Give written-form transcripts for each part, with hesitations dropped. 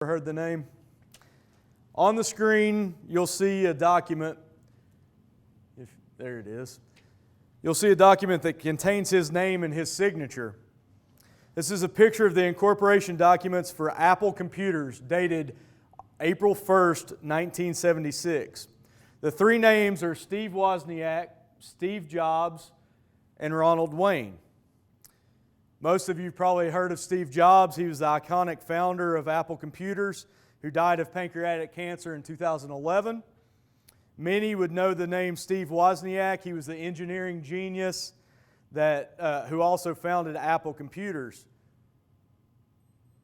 Heard the name? On the screen, you'll see a document. There it is. You'll see a document that contains his name and his signature. This is a picture of the incorporation documents for Apple Computers dated April 1st, 1976. The three names are Steve Wozniak, Steve Jobs, and Ronald Wayne. Most of you probably heard of Steve Jobs. He was the iconic founder of Apple Computers who died of pancreatic cancer in 2011. Many would know the name Steve Wozniak. He was the engineering genius who also founded Apple Computers.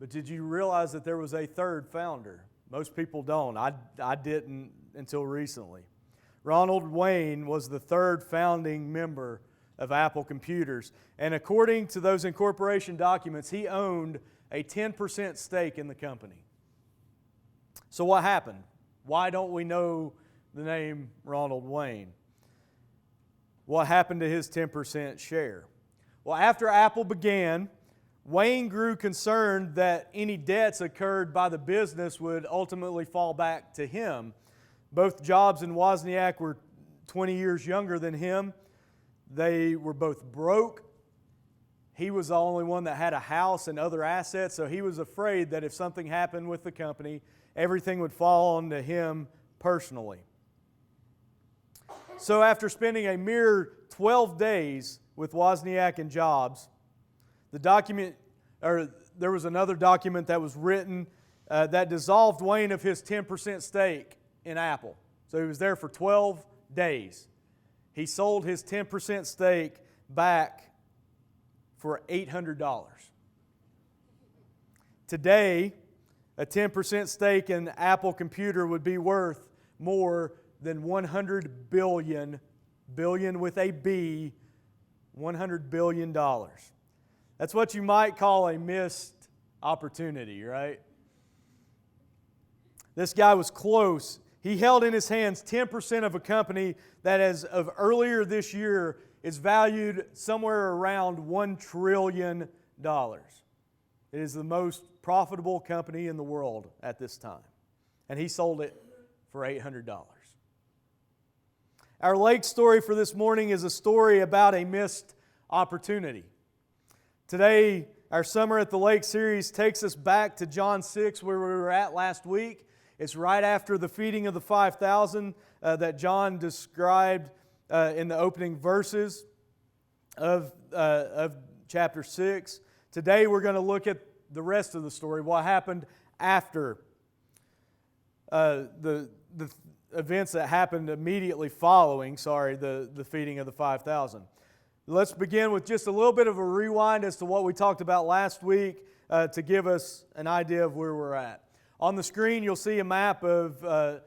But did you realize that there was a third founder? Most people don't. I didn't until recently. Ronald Wayne was the third founding member of Apple Computers. And according to those incorporation documents, he owned a 10% stake in the company. So what happened? Why don't we know the name Ronald Wayne? What happened to his 10% share? Well, after Apple began, Wayne grew concerned that any debts incurred by the business would ultimately fall back to him. Both Jobs and Wozniak were 20 years younger than him. They were both broke. He was the only one that had a house and other assets, so he was afraid that if something happened with the company, everything would fall onto him personally. So after spending a mere 12 days with Wozniak and Jobs, there was another document that was written that dissolved Wayne of his 10% stake in Apple. So he was there for 12 days. He sold his 10% stake back for $800. Today, a 10% stake in Apple Computer would be worth more than $100 billion with a B, $100 billion. That's what you might call a missed opportunity, right? This guy was close. He held in his hands 10% of a company that, as of earlier this year, is valued somewhere around $1 trillion. It is the most profitable company in the world at this time. And he sold it for $800. Our lake story for this morning is a story about a missed opportunity. Today, our Summer at the Lake series takes us back to John 6, where we were at last week. It's right after the feeding of the 5,000 that John described in the opening verses of chapter 6. Today we're going to look at the rest of the story, what happened after the events that happened immediately following, the feeding of the 5,000. Let's begin with just a little bit of a rewind as to what we talked about last week to give us an idea of where we're at. On the screen, you'll see a map of the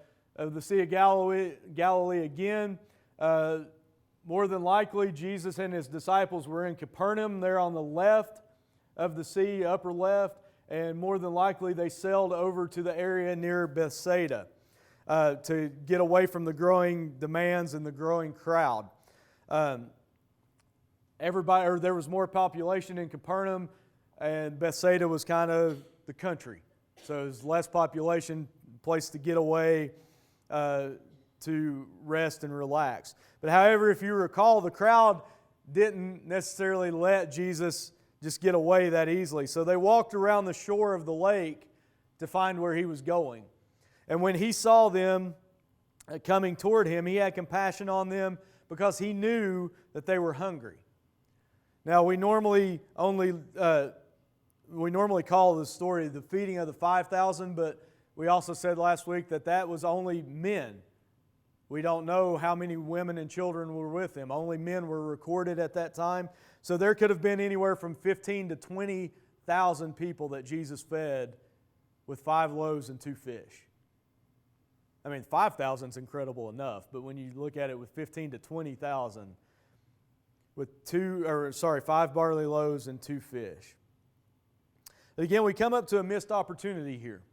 Sea of Galilee again. More than likely, Jesus and His disciples were in Capernaum. They're on the left of the sea, upper left, and more than likely they sailed over to the area near Bethsaida to get away from the growing demands and the growing crowd. There was more population in Capernaum, and Bethsaida was kind of the country. So there's less population, place to get away, to rest and relax. But however, if you recall, the crowd didn't necessarily let Jesus just get away that easily. So they walked around the shore of the lake to find where He was going. And when He saw them coming toward Him, He had compassion on them because He knew that they were hungry. Now, we normally call the story the feeding of the 5,000, but we also said last week that was only men. We don't know how many women and children were with Him. Only men were recorded at that time. So there could have been anywhere from 15 to 20,000 people that Jesus fed with 5 loaves and 2 fish. I mean, 5,000 is incredible enough, but when you look at it with 15 to 20,000, with 5 barley loaves and 2 fish. Again, we come up to a missed opportunity here.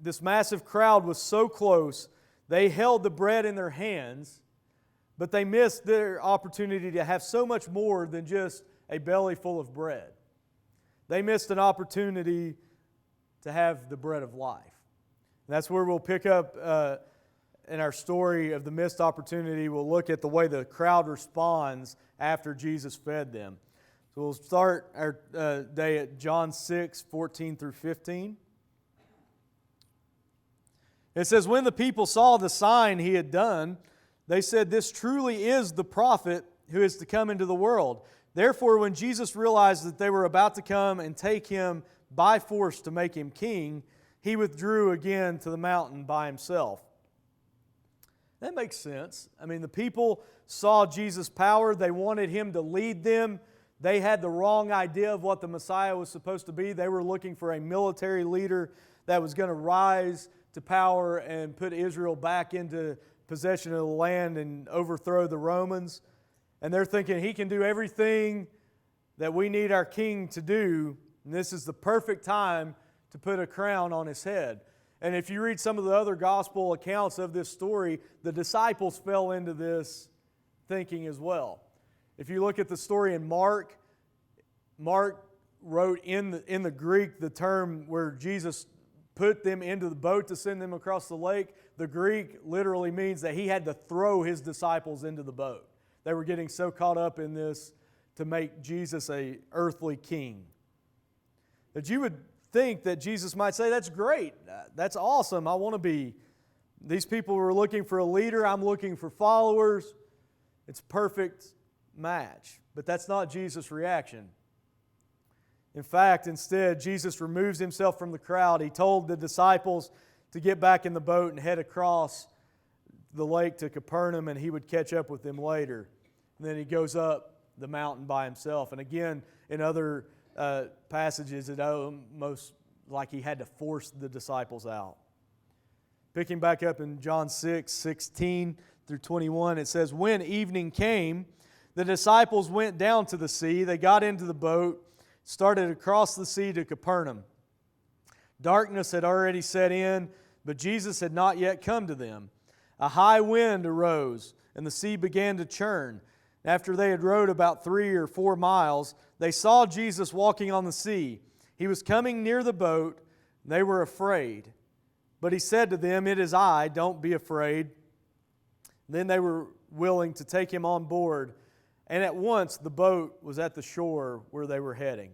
This massive crowd was so close, they held the bread in their hands, but they missed their opportunity to have so much more than just a belly full of bread. They missed an opportunity to have the bread of life. And that's where we'll pick up in our story of the missed opportunity. We'll look at the way the crowd responds after Jesus fed them. So we'll start our day at John 6, 14 through 15. It says, when the people saw the sign he had done, they said, this truly is the prophet who is to come into the world. Therefore, when Jesus realized that they were about to come and take him by force to make him king, he withdrew again to the mountain by himself. That makes sense. I mean, the people saw Jesus' power. They wanted him to lead them. They had the wrong idea of what the Messiah was supposed to be. They were looking for a military leader that was going to rise to power and put Israel back into possession of the land and overthrow the Romans. And they're thinking he can do everything that we need our king to do, and this is the perfect time to put a crown on his head. And if you read some of the other gospel accounts of this story, the disciples fell into this thinking as well. If you look at the story in Mark wrote in the Greek the term where Jesus put them into the boat to send them across the lake. The Greek literally means that he had to throw his disciples into the boat. They were getting so caught up in this to make Jesus an earthly king. That you would think that Jesus might say, that's great, that's awesome, I want to be. These people were looking for a leader, I'm looking for followers. It's a perfect match. But that's not Jesus' reaction. In fact, instead, Jesus removes himself from the crowd. He told the disciples to get back in the boat and head across the lake to Capernaum, and he would catch up with them later. And then he goes up the mountain by himself. And again, in other passages, it almost like he had to force the disciples out. Picking back up in John 6, 16 through 21, it says, when evening came, the disciples went down to the sea. They got into the boat, started across the sea to Capernaum. Darkness had already set in, but Jesus had not yet come to them. A high wind arose, and the sea began to churn. After they had rowed about 3 or 4 miles, they saw Jesus walking on the sea. He was coming near the boat, and they were afraid. But he said to them, it is I, don't be afraid. Then they were willing to take him on board, and at once the boat was at the shore where they were heading.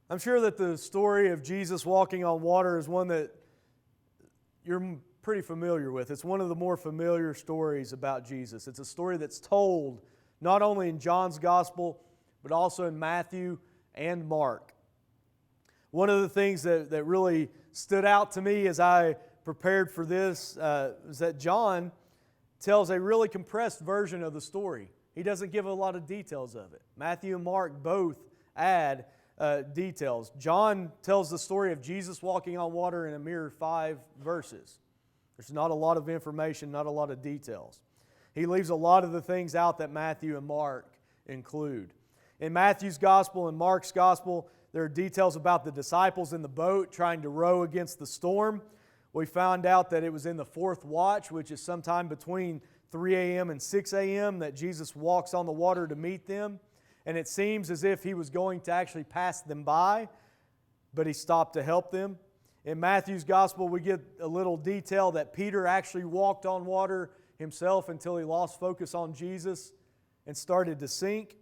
I'm sure that the story of Jesus walking on water is one that you're pretty familiar with. It's one of the more familiar stories about Jesus. It's a story that's told not only in John's Gospel, but also in Matthew and Mark. One of the things that really stood out to me as I prepared for this is that John tells a really compressed version of the story. He doesn't give a lot of details of it. Matthew and Mark both add details. John tells the story of Jesus walking on water in a mere 5 verses. There's not a lot of information, not a lot of details. He leaves a lot of the things out that Matthew and Mark include. In Matthew's Gospel and Mark's Gospel, there are details about the disciples in the boat trying to row against the storm. We found out that it was in the 4th watch, which is sometime between 3 a.m. and 6 a.m., that Jesus walks on the water to meet them. And it seems as if he was going to actually pass them by, but he stopped to help them. In Matthew's Gospel, we get a little detail that Peter actually walked on water himself until he lost focus on Jesus and started to sink.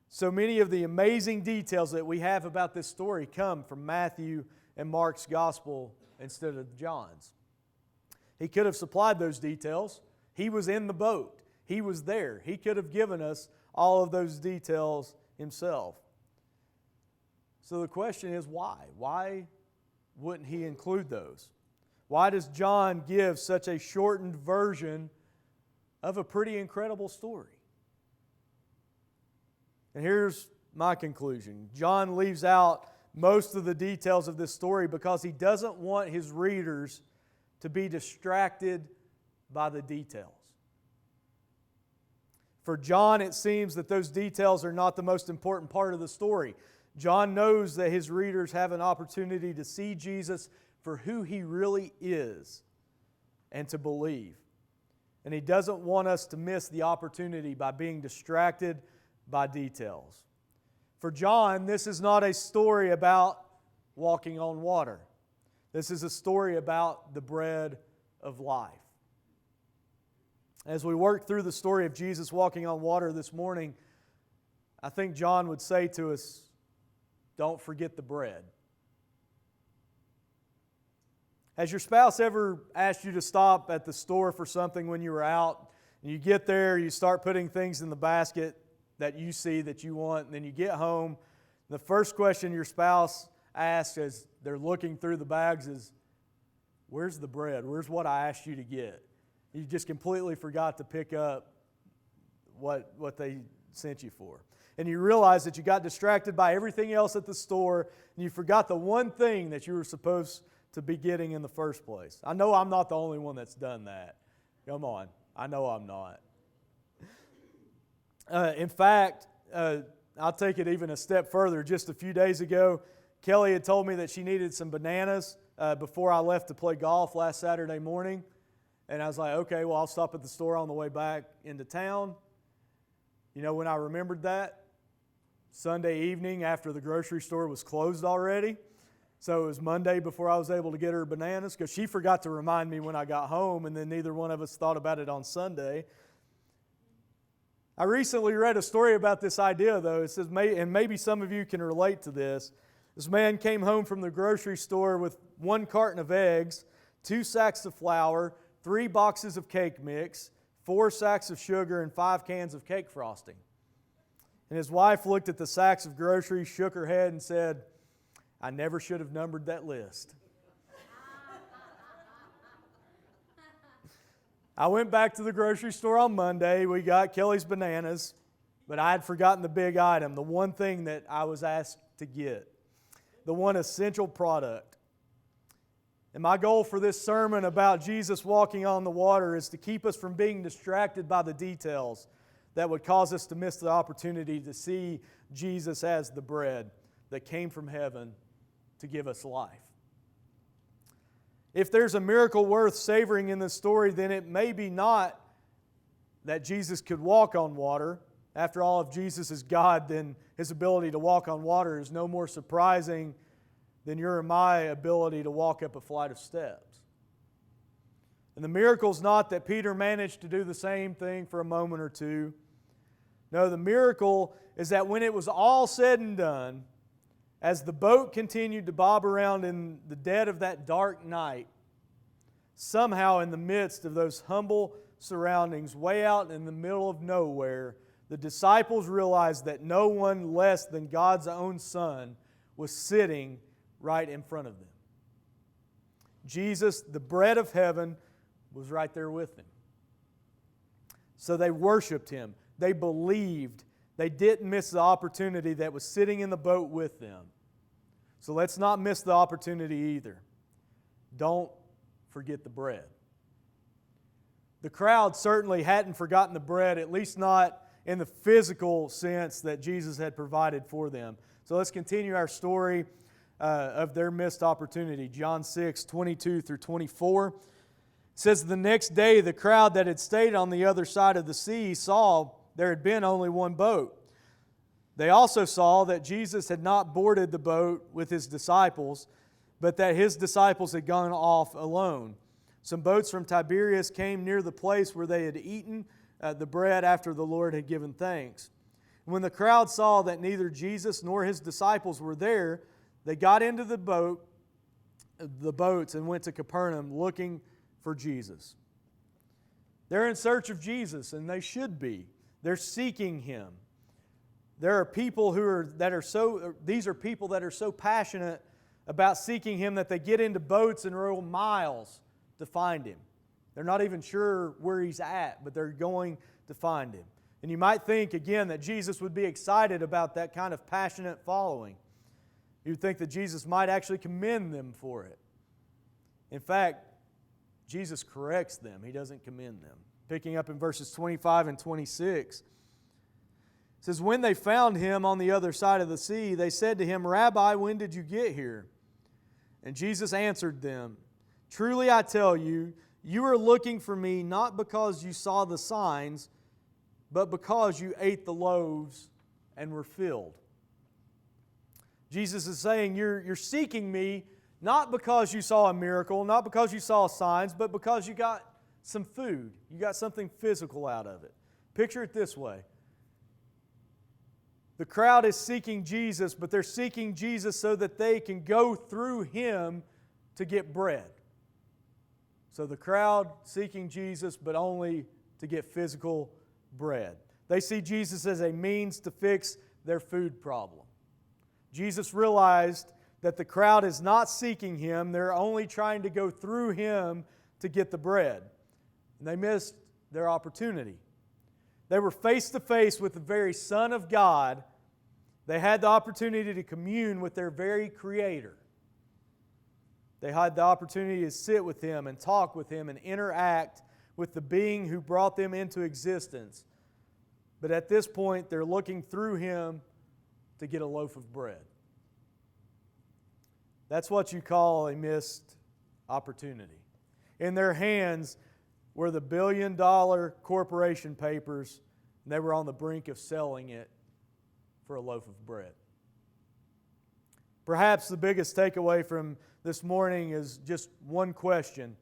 So many of the amazing details that we have about this story come from Matthew and Mark's Gospel instead of John's. He could have supplied those details. He was in the boat. He was there. He could have given us all of those details himself. So the question is why? Why wouldn't he include those? Why does John give such a shortened version of a pretty incredible story? And here's my conclusion. John leaves out most of the details of this story because he doesn't want his readers to be distracted by the details. For John, it seems that those details are not the most important part of the story. John knows that his readers have an opportunity to see Jesus for who he really is and to believe. And he doesn't want us to miss the opportunity by being distracted by details. For John, this is not a story about walking on water. This is a story about the bread of life. As we work through the story of Jesus walking on water this morning, I think John would say to us, don't forget the bread. Has your spouse ever asked you to stop at the store for something when you were out? And you get there, you start putting things in the basket that you see that you want, and then you get home. The first question your spouse asks as they're looking through the bags is, where's the bread? Where's what I asked you to get? You just completely forgot to pick up what they sent you for. And you realize that you got distracted by everything else at the store, and you forgot the one thing that you were supposed to be getting in the first place. I know I'm not the only one that's done that. Come on. I know I'm not. In fact, I'll take it even a step further. Just a few days ago, Kelly had told me that she needed some bananas before I left to play golf last Saturday morning. And I was like, okay, well, I'll stop at the store on the way back into town. You know when I remembered that? Sunday evening after the grocery store was closed already. So it was Monday before I was able to get her bananas because she forgot to remind me when I got home, and then neither one of us thought about it on Sunday. I recently read a story about this idea, though. It says, and maybe some of you can relate to this. This man came home from the grocery store with 1 carton of eggs, 2 sacks of flour, 3 boxes of cake mix, 4 sacks of sugar, and 5 cans of cake frosting. And his wife looked at the sacks of groceries, shook her head, and said, I never should have numbered that list. I went back to the grocery store on Monday. We got Kelly's bananas, but I had forgotten the big item, the one thing that I was asked to get, the one essential product. And my goal for this sermon about Jesus walking on the water is to keep us from being distracted by the details that would cause us to miss the opportunity to see Jesus as the bread that came from heaven to give us life. If there's a miracle worth savoring in this story, then it may be not that Jesus could walk on water. After all, if Jesus is God, then His ability to walk on water is no more surprising than your and my ability to walk up a flight of steps. And the miracle is not that Peter managed to do the same thing for a moment or two. No, the miracle is that when it was all said and done, as the boat continued to bob around in the dead of that dark night, somehow in the midst of those humble surroundings, way out in the middle of nowhere, the disciples realized that no one less than God's own Son was sitting right in front of them. Jesus, the bread of heaven, was right there with them. So they worshiped Him. They believed. They didn't miss the opportunity that was sitting in the boat with them. So let's not miss the opportunity either. Don't forget the bread. The crowd certainly hadn't forgotten the bread, at least not in the physical sense that Jesus had provided for them. So let's continue our story of their missed opportunity. John 6, 22 through 24. It says, the next day the crowd that had stayed on the other side of the sea saw there had been only one boat. They also saw that Jesus had not boarded the boat with His disciples, but that His disciples had gone off alone. Some boats from Tiberias came near the place where they had eaten the bread after the Lord had given thanks. When the crowd saw that neither Jesus nor His disciples were there, they got into the boats and went to Capernaum looking for Jesus. They're in search of Jesus, and they should be. They're seeking Him. There are people these are people that are so passionate about seeking Him that they get into boats and row miles to find Him. They're not even sure where He's at, but they're going to find Him. And you might think, again, that Jesus would be excited about that kind of passionate following. You'd think that Jesus might actually commend them for it. In fact, Jesus corrects them. He doesn't commend them. Picking up in verses 25 and 26. It says, when they found Him on the other side of the sea, they said to Him, Rabbi, when did you get here? And Jesus answered them, truly I tell you, you are looking for me not because you saw the signs, but because you ate the loaves and were filled. Jesus is saying, you're seeking me not because you saw a miracle, not because you saw signs, but because you got some food. You got something physical out of it. Picture it this way. The crowd is seeking Jesus, but they're seeking Jesus so that they can go through Him to get bread. So the crowd seeking Jesus, but only to get physical bread. They see Jesus as a means to fix their food problem. Jesus realized that the crowd is not seeking Him. They're only trying to go through Him to get the bread. And they missed their opportunity. They were face to face with the very Son of God. They had the opportunity to commune with their very Creator. They had the opportunity to sit with Him and talk with Him and interact with the being who brought them into existence. But at this point, they're looking through Him to get a loaf of bread. That's what you call a missed opportunity. In their hands were the billion-dollar corporation papers, and they were on the brink of selling it for a loaf of bread. Perhaps the biggest takeaway from this morning is just one question,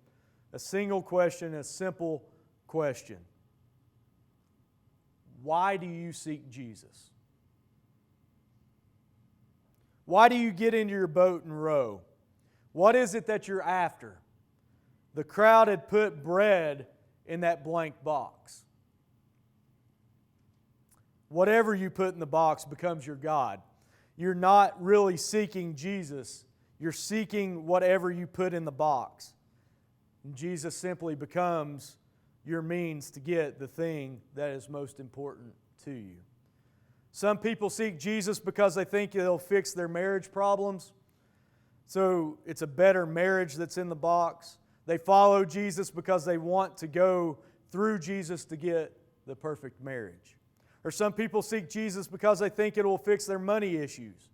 a single question, a simple question. Why do you seek Jesus? Why do you get into your boat and row? What is it that you're after? The crowd had put bread in that blank box. Whatever you put in the box becomes your God. You're not really seeking Jesus. You're seeking whatever you put in the box. And Jesus simply becomes your means to get the thing that is most important to you. Some people seek Jesus because they think it'll fix their marriage problems. So it's a better marriage that's in the box. They follow Jesus because they want to go through Jesus to get the perfect marriage. Or some people seek Jesus because they think it will fix their money issues.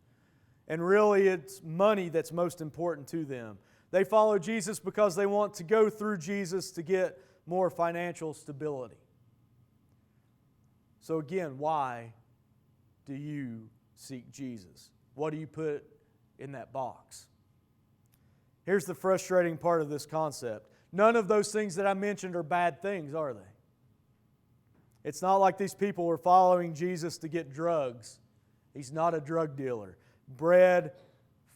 And really it's money that's most important to them. They follow Jesus because they want to go through Jesus to get more financial stability. So again, why do you seek Jesus? What do you put in that box? Here's the frustrating part of this concept. None of those things that I mentioned are bad things, are they? It's not like these people were following Jesus to get drugs. He's not a drug dealer. Bread,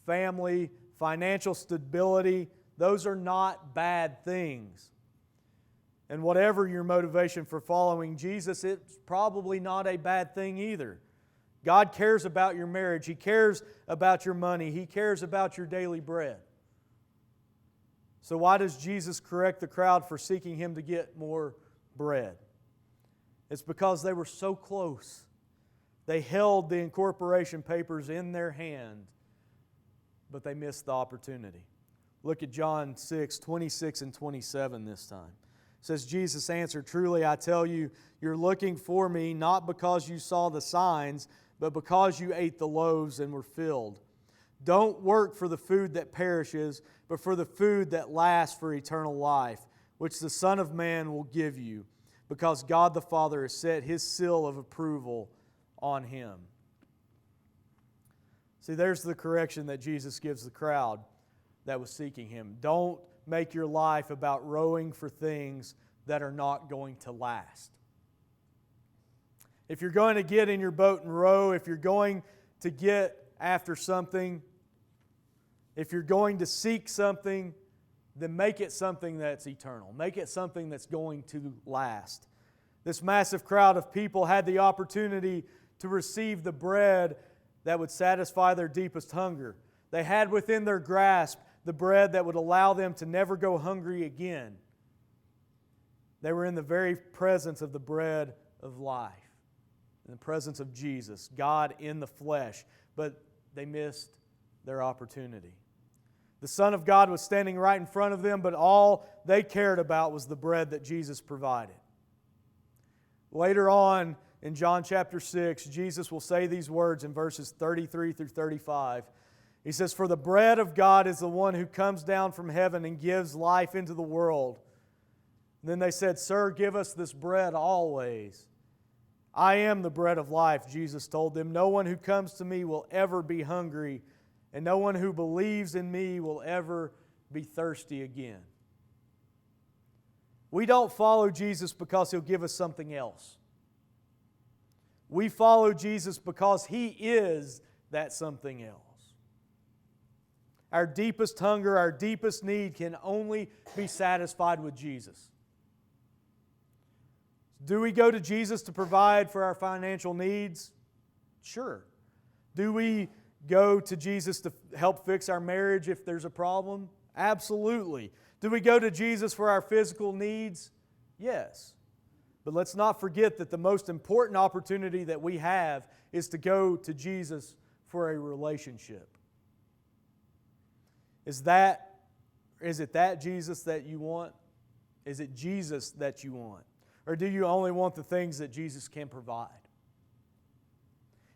family, financial stability, those are not bad things. And whatever your motivation for following Jesus, it's probably not a bad thing either. God cares about your marriage. He cares about your money. He cares about your daily bread. So why does Jesus correct the crowd for seeking Him to get more bread? It's because they were so close. They held the incorporation papers in their hand, but they missed the opportunity. Look at John 6, 26 and 27 this time. It says, Jesus answered, "Truly I tell you, you're looking for me not because you saw the signs, but because you ate the loaves and were filled. Don't work for the food that perishes, but for the food that lasts for eternal life, which the Son of Man will give you, because God the Father has set His seal of approval on Him." See, there's the correction that Jesus gives the crowd that was seeking Him. Don't make your life about rowing for things that are not going to last. If you're going to get in your boat and row, if you're going to get after something, if you're going to seek something, then make it something that's eternal. Make it something that's going to last. This massive crowd of people had the opportunity to receive the bread that would satisfy their deepest hunger. They had within their grasp the bread that would allow them to never go hungry again. They were in the very presence of the bread of life, in the presence of Jesus, God in the flesh, but they missed their opportunity. The Son of God was standing right in front of them, but all they cared about was the bread that Jesus provided. Later on in John chapter 6, Jesus will say these words in verses 33 through 35. He says, "For the bread of God is the one who comes down from heaven and gives life into the world." And then they said, "Sir, give us this bread always." "I am the bread of life," Jesus told them. "No one who comes to me will ever be hungry, and no one who believes in me will ever be thirsty again. We don't follow Jesus because He'll give us something else. We follow Jesus because He is that something else. Our deepest hunger, our deepest need can only be satisfied with Jesus. Do we go to Jesus to provide for our financial needs? Sure. Do we go to Jesus to help fix our marriage if there's a problem? Absolutely. Do we go to Jesus for our physical needs? Yes. But let's not forget that the most important opportunity that we have is to go to Jesus for a relationship. Is it that Jesus that you want? Is it Jesus that you want? Or do you only want the things that Jesus can provide?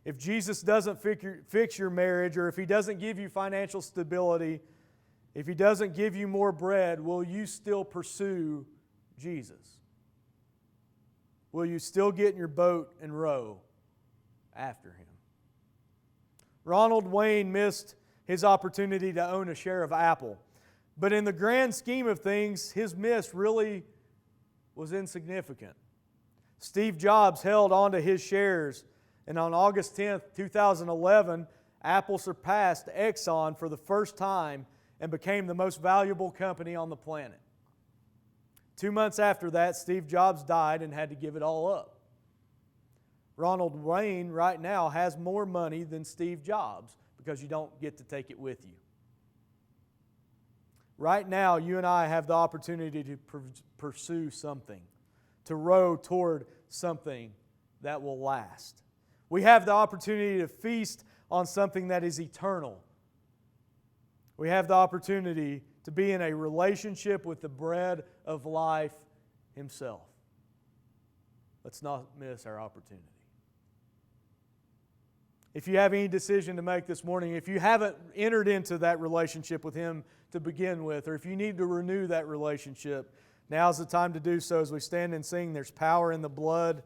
If Jesus doesn't fix your marriage, or if He doesn't give you financial stability, if He doesn't give you more bread, will you still pursue Jesus? Will you still get in your boat and row after Him? Ronald Wayne missed his opportunity to own a share of Apple. But in the grand scheme of things, his miss really was insignificant. Steve Jobs held on to his shares, and on August 10th, 2011, Apple surpassed Exxon for the first time and became the most valuable company on the planet. 2 months after that, Steve Jobs died and had to give it all up. Ronald Wayne right now has more money than Steve Jobs because you don't get to take it with you. Right now, you and I have the opportunity to pursue something, to row toward something that will last. We have the opportunity to feast on something that is eternal. We have the opportunity to be in a relationship with the bread of life Himself. Let's not miss our opportunity. If you have any decision to make this morning, if you haven't entered into that relationship with Him to begin with, or if you need to renew that relationship, now's the time to do so as we stand and sing, "There's power in the blood